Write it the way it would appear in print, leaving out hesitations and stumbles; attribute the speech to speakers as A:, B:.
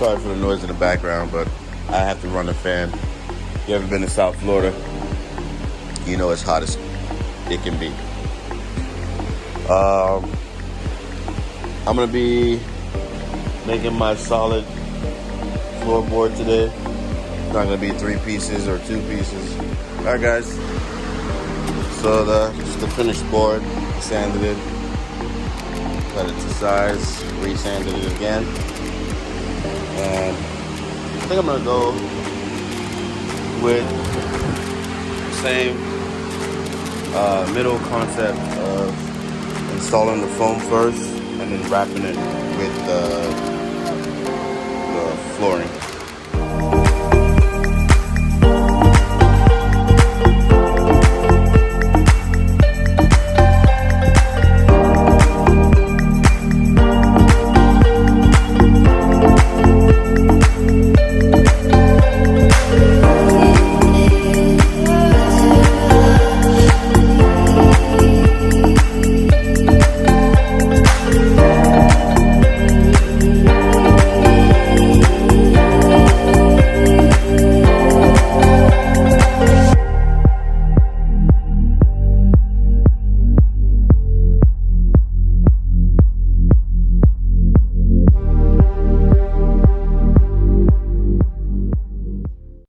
A: sorry for the noise in the background, but I have to run the fan. If you ever been to South Florida, you know it's hot as it can be. I'm gonna be making my solid floorboard today. It's not gonna be 3 pieces or 2 pieces. All right, guys. So just the finished board, sanded it, cut it to size, re-sanded it again, and I think I'm gonna go with the same middle concept of installing the foam first and then wrapping it with the flooring.